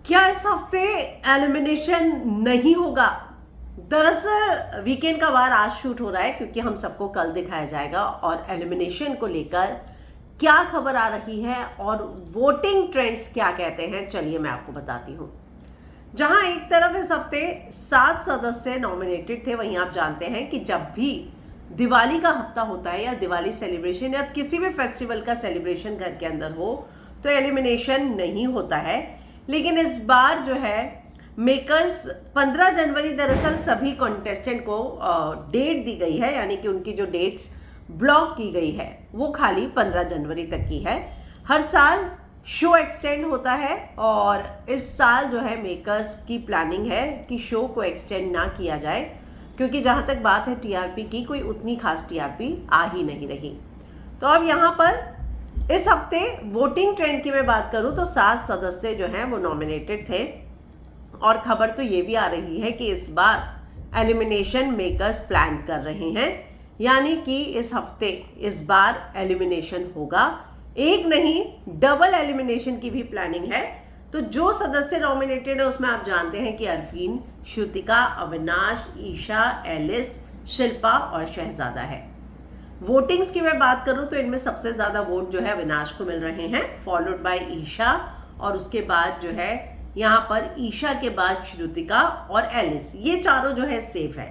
क्या इस हफ्ते एलिमिनेशन नहीं होगा? दरअसल वीकेंड का वार आज शूट हो रहा है क्योंकि हम सबको कल दिखाया जाएगा और एलिमिनेशन को लेकर क्या खबर आ रही है और वोटिंग ट्रेंड्स क्या कहते हैं, चलिए मैं आपको बताती हूँ। जहां एक तरफ इस हफ्ते 7 सदस्य नॉमिनेटेड थे, वहीं आप जानते हैं कि जब भी दिवाली का हफ्ता होता है या दिवाली सेलिब्रेशन या किसी भी फेस्टिवल का सेलिब्रेशन घर के अंदर हो तो एलिमिनेशन नहीं होता है। लेकिन इस बार जो है मेकर्स 15 जनवरी दरअसल सभी कॉन्टेस्टेंट को डेट दी गई है, यानी कि उनकी जो डेट्स ब्लॉक की गई है वो खाली 15 जनवरी तक की है। हर साल शो एक्सटेंड होता है और इस साल जो है मेकर्स की प्लानिंग है कि शो को एक्सटेंड ना किया जाए, क्योंकि जहाँ तक बात है टीआरपी की, कोई उतनी खास टीआरपी आ ही नहीं रही। तो अब यहाँ पर इस हफ्ते वोटिंग ट्रेंड की मैं बात करूं तो 7 सदस्य जो हैं वो नॉमिनेटेड थे और खबर तो ये भी आ रही है कि इस बार एलिमिनेशन मेकर्स प्लान कर रहे हैं, यानी कि इस हफ्ते इस बार एलिमिनेशन होगा। एक नहीं, डबल एलिमिनेशन की भी प्लानिंग है। तो जो सदस्य नॉमिनेटेड है उसमें आप जानते हैं कि अरफीन, श्रुतिका, अविनाश, ईशा, एलिस, शिल्पा और शहजादा है। वोटिंग्स की मैं बात करूं तो इनमें सबसे ज़्यादा वोट जो है अविनाश को मिल रहे हैं, फॉलोड बाय ईशा, और उसके बाद जो है यहाँ पर ईशा के बाद श्रुतिका और एलिस, ये चारों जो है सेफ है।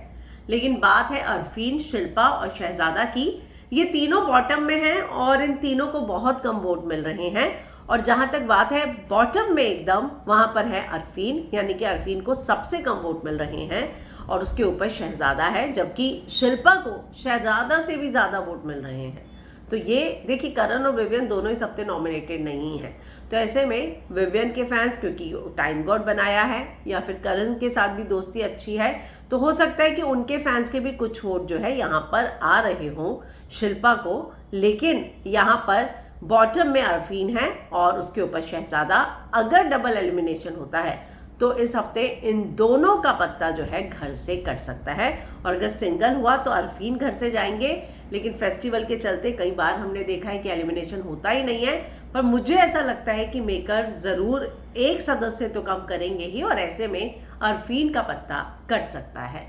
लेकिन बात है अरफीन, शिल्पा और शहजादा की, ये तीनों बॉटम में हैं और इन तीनों को बहुत कम वोट मिल रहे हैं। और जहाँ तक बात है बॉटम में एकदम, वहाँ पर है अरफीन, यानी कि अरफीन को सबसे कम वोट मिल रहे हैं और उसके ऊपर शहजादा है, जबकि शिल्पा को शहजादा से भी ज़्यादा वोट मिल रहे हैं। तो ये देखिए, करण और विवियन दोनों इस हफ्ते नॉमिनेटेड नहीं हैं। तो ऐसे में विवियन के फैंस, क्योंकि टाइम गॉड बनाया है या फिर करण के साथ भी दोस्ती अच्छी है, तो हो सकता है कि उनके फैंस के भी कुछ वोट जो है यहाँ पर आ रहे हों शिल्पा को। लेकिन यहाँ पर बॉटम में अरफीन है और उसके ऊपर शहजादा। अगर डबल एलिमिनेशन होता है तो इस हफ्ते इन दोनों का पत्ता जो है घर से कट सकता है, और अगर सिंगल हुआ तो अरफीन घर से जाएंगे। लेकिन फेस्टिवल के चलते कई बार हमने देखा है कि एलिमिनेशन होता ही नहीं है, पर मुझे ऐसा लगता है कि मेकर ज़रूर एक सदस्य तो कम करेंगे ही, और ऐसे में अरफीन का पत्ता कट सकता है।